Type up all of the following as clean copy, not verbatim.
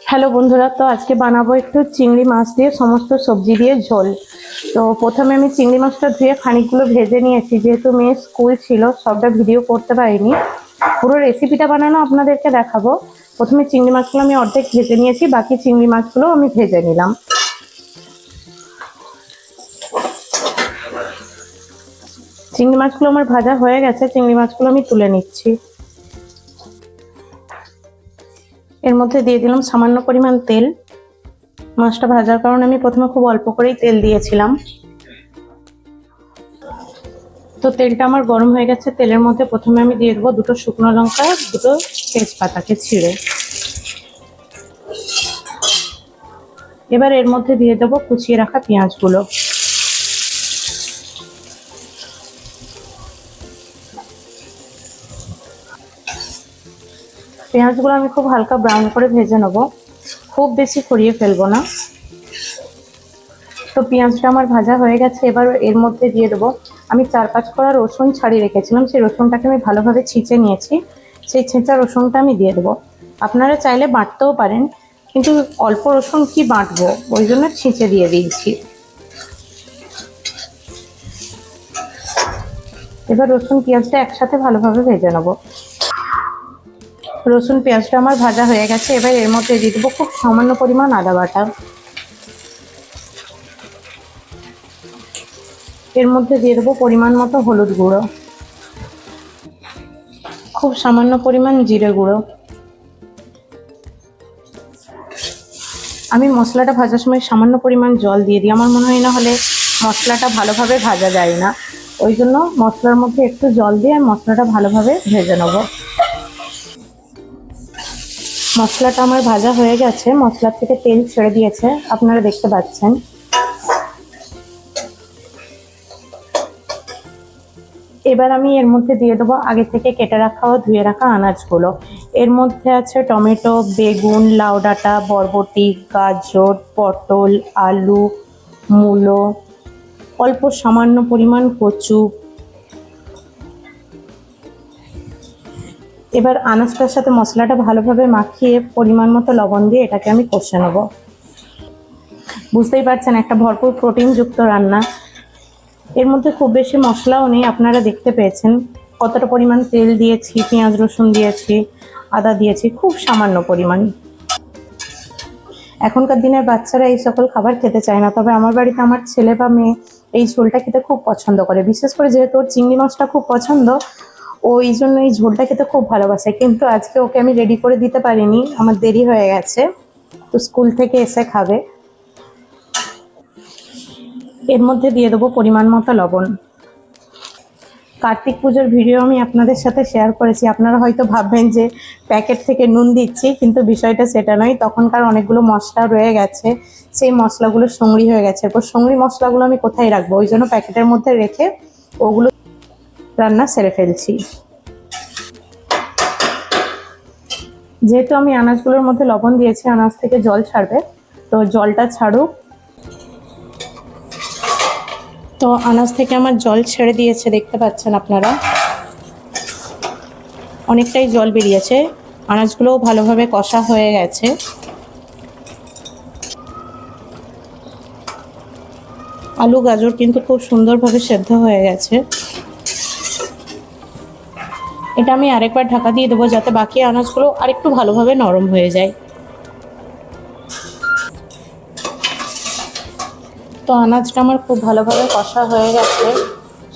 Hello বন্ধুরা, তো আজকে বানাবো একটু চিংড়ি মাছ দিয়ে সমস্ত সবজি দিয়ে ঝোল। তো প্রথমে আমি চিংড়ি মাছটা ধুয়ে খানিকগুলো ভেজে নিয়েছি, যেহেতু মেয়ের স্কুল ছিল সবটা ভিডিও করতে পারিনি। পুরো রেসিপিটা বানানো আপনাদেরকে দেখাবো। প্রথমে চিংড়ি মাছগুলো আমি অর্ধেক ভেজে নিয়েছি, বাকি চিংড়ি মাছগুলো আমি ভেজে নিলাম। চিংড়ি মাছগুলো আমার ভাজা হয়ে গেছে, চিংড়ি মাছগুলো আমি তুলে নিচ্ছি। এর মধ্যে দিয়ে দিলাম সামান্য পরিমাণ তেল। মাছটা ভাজার কারণে আমি প্রথমে খুব অল্প করেই তেল দিয়েছিলাম। তো তেলটা আমার গরম হয়ে গেছে, তেলের মধ্যে প্রথমে আমি দিয়ে দেবো দুটো শুকনো লঙ্কা, দুটো তেজপাতাকে ছিঁড়ে। এবার এর মধ্যে দিয়ে দেবো কুচিয়ে রাখা পেঁয়াজগুলো। পেঁয়াজগুলো আমি খুব হালকা ব্রাউন করে ভেজে নেব, খুব বেশি করিয়ে ফেলবো না। তো পেঁয়াজটা আমার ভাজা হয়ে গেছে, এবার এর মধ্যে দিয়ে দেবো আমি 4-5 কোয়া রসুন ছাড়িয়ে রেখেছিলাম, সেই রসুনটাকে আমি ভালোভাবে ছিঁচে নিয়েছি। সেই ছেঁচা রসুনটা আমি দিয়ে দেবো। আপনারা চাইলে বাটতেও পারেন, কিন্তু অল্প রসুন কি বাটবো, ওই জন্য ছিঁচে দিয়ে দিয়েছি। এবার রসুন পেঁয়াজটা একসাথে ভালোভাবে ভেজে নেবো। রসুন পেঁয়াজটা আমার ভাজা হয়ে গেছে, এবার এর মধ্যে দিয়ে দেবো খুব সামান্য পরিমাণ আদা বাটা। এর মধ্যে দিয়ে দেবো পরিমাণ মতো হলুদ গুঁড়ো, খুব সামান্য পরিমাণ জিরে গুঁড়ো। আমি মশলাটা ভাজার সময় সামান্য পরিমাণ জল দিয়ে দিই, আমার মনে হয় না হলে মশলাটা ভালোভাবে ভাজা যায় না, ওই জন্য মশলার মধ্যে একটু জল দিয়ে মশলাটা ভালোভাবে ভেজে নেব। মশলাটা আমার ভাজা হয়ে গেছে, মশলার থেকে তেল ছেড়ে দিয়েছে, আপনারা দেখতে পাচ্ছেন। এবার আমি এর মধ্যে দিয়ে দেবো আগে থেকে কেটে রাখা ও ধুয়ে রাখা আনাজগুলো। এর মধ্যে আছে টমেটো, বেগুন, লাউ ডাঁটা, বরবটি, গাজর, পটল, আলু, মূলো, অল্প সামান্য পরিমাণ কচু। এবার আনাজটার সাথে মশলাটা ভালোভাবে মাখিয়ে পরিমাণ মতো লবণ দিয়ে এটাকে আমি কষে নেব। বুঝতেই পারছেন একটা ভরপুর প্রোটিনযুক্ত রান্না। এর মধ্যে খুব বেশি মশলাও নেই, আপনারা দেখতে পেয়েছেন কতটা পরিমাণ তেল দিয়েছি, পেঁয়াজ রসুন দিয়েছি, আদা দিয়েছি, খুব সামান্য পরিমাণ। এখনকার দিনের বাচ্চারা এই সকল খাবার খেতে চায় না, তবে আমার বাড়িতে আমার ছেলে বা মেয়ে এই ঝোলটা খেতে খুব পছন্দ করে, বিশেষ করে যেহেতু ওর চিংড়ি মাছটা খুব পছন্দ, ওই জন্য এই ঝোলটা খেতে খুব ভালোবাসে। কিন্তু আজকে ওকে আমি রেডি করে দিতে পারিনি, আমার দেরি হয়ে গেছে, তো স্কুল থেকে এসে খাবে। এর মধ্যে দিয়ে দেবো পরিমাণ মতো লবণ। কার্তিক পুজোর ভিডিও আমি আপনাদের সাথে শেয়ার করেছি, আপনারা হয়তো ভাববেন যে প্যাকেট থেকে নুন দিচ্ছি, কিন্তু বিষয়টা সেটা নয়। তখনকার অনেকগুলো মশলা রয়ে গেছে, সেই মশলাগুলো সংগ্রী হয়ে গেছে। এরপর সংগ্রী মশলাগুলো আমি কোথায় রাখবো, ওই জন্য প্যাকেটের মধ্যে রেখে ওগুলো রান্না সেরে ফেলছি। যেহেতু আমি আনাজগুলোর মধ্যে লবণ দিয়েছি, আনাজ থেকে জল ছাড়বে, তো জলটা ছাড়ুক। তো আনাজ থেকে আমার জল ছেড়ে দিয়েছে, দেখতে পাচ্ছেন আপনারা, অনেকটাই জল বেরিয়েছে। আনাজগুলোও ভালোভাবে কষা হয়ে গেছে। আলু গাজর কিন্তু খুব সুন্দরভাবে সেদ্ধ হয়ে গেছে। এটা আমি আরেকবার ঢাকা দিয়ে দেবো, যাতে বাকি আনাজগুলো আরেকটু ভালোভাবে নরম হয়ে যায়। তো আনাজটা আমার খুব ভালোভাবে কষা হয়ে গেছে,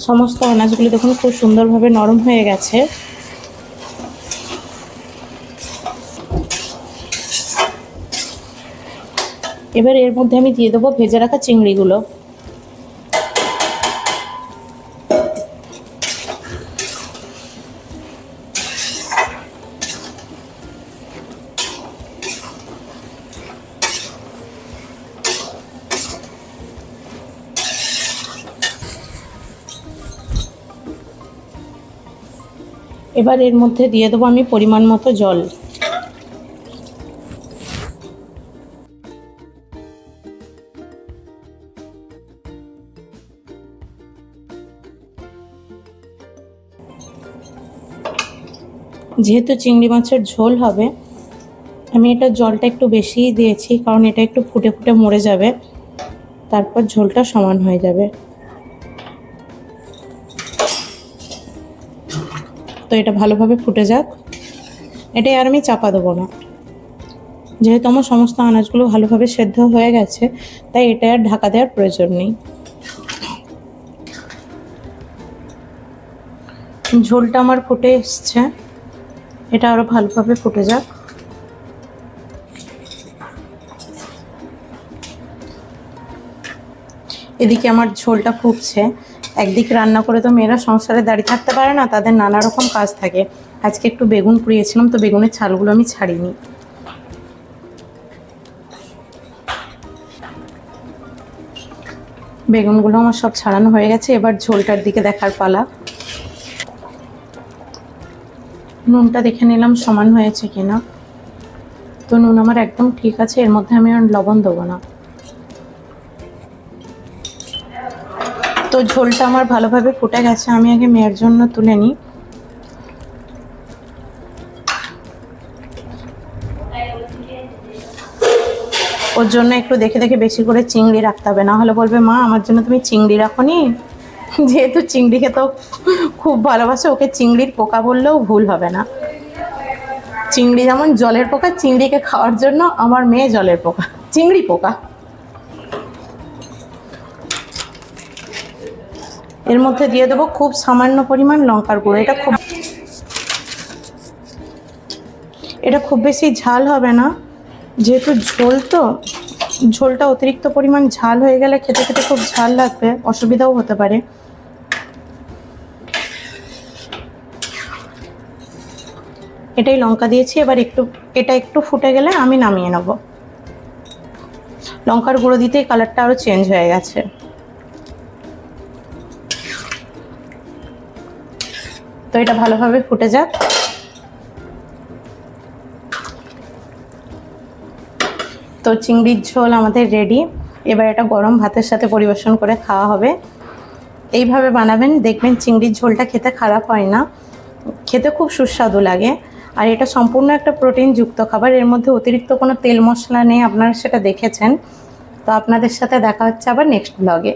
সমস্ত আনাজগুলো দেখুন খুব সুন্দরভাবে নরম হয়ে গেছে। এবার এর মধ্যে আমি দিয়ে দেবো ভেজে রাখা চিংড়িগুলো। এবার এর মধ্যে দিয়ে দেবো আমি পরিমাণ মতো জল। যেহেতু চিংড়ি মাছের ঝোল হবে, আমি এটা জলটা একটু বেশিই দিয়েছি, কারণ এটা একটু ফুটে ফুটে মরে যাবে, তারপর ঝোলটা সমান হয়ে যাবে। তো এটা ভালোভাবে ফুটে যাক, এটাই আর আমি চাপা দেবো না। যেহেতু আমার সমস্ত আনাজগুলো ভালোভাবে সেদ্ধ হয়ে গেছে, তাই এটা আর ঢাকা দেওয়ার প্রয়োজন নেই। ঝোলটা আমার ফুটে এসছে, এটা আরও ভালোভাবে ফুটে যাক। এদিকে আমার ঝোলটা ফুটছে। একদিকে রান্না করে তো মেয়েরা সংসারে দাঁড়িয়ে থাকতে পারে না, তাদের নানা রকম কাজ থাকে। আজকে একটু বেগুন পুড়িয়েছিলাম, তো বেগুনের ছালগুলো আমি ছাড়িনি। বেগুনগুলো আমার সব ছাড়ানো হয়ে গেছে, এবার ঝোলটার দিকে দেখার পালা। নুনটা দেখে নিলাম সমান হয়েছে কিনা। তো নুন আমার একদম ঠিক আছে, এর মধ্যে আমি আর লবণ দেবো না। তো ঝোলটা আমার ভালোভাবে ফুটে গেছে, আমি আগে মেয়ের জন্য তুলে নিই। ওর জন্য একটু দেখে দেখে বেশি করে চিংড়ি রাখতে হবে, না হলে বলবে মা আমার জন্য তুমি চিংড়ি রাখোনি। যেহেতু চিংড়ি খেতেও খুব ভালোবাসে, ওকে চিংড়ির পোকা বললেও ভুল হবে না। চিংড়ি যেমন জলের পোকা, চিংড়িকে খাওয়ার জন্য আমার মেয়ে জলের পোকা, চিংড়ি পোকা। এর মধ্যে দিয়ে দেবো খুব সামান্য পরিমাণ লঙ্কার গুঁড়ো। এটা খুব বেশি ঝাল হবে না, যেহেতু ঝোল, তো ঝোলটা অতিরিক্ত পরিমাণ ঝাল হয়ে গেলে খেতে খেতে খুব ঝাল লাগবে, অসুবিধাও হতে পারে। এটাই লঙ্কা দিয়েছি, এবার এটা একটু ফুটে গেলে আমি নামিয়ে নেব। লঙ্কার গুঁড়ো দিতেই কালারটা আরও চেঞ্জ হয়ে গেছে। তো এটা ভালোভাবে ফুটে যাক। তো চিংড়ির ঝোল আমাদের রেডি। এবার এটা গরম ভাতের সাথে পরিবেশন করে খাওয়া হবে। এইভাবে বানাবেন, দেখবেন চিংড়ির ঝোলটা খেতে খারাপ হয় না, খেতে খুব সুস্বাদু লাগে। আর এটা সম্পূর্ণ একটা প্রোটিনযুক্ত খাবার, এর মধ্যে অতিরিক্ত কোনো তেল মশলা নেই, আপনারা সেটা দেখেছেন। তো আপনাদের সাথে দেখা হচ্ছে আবার নেক্সট ব্লগে।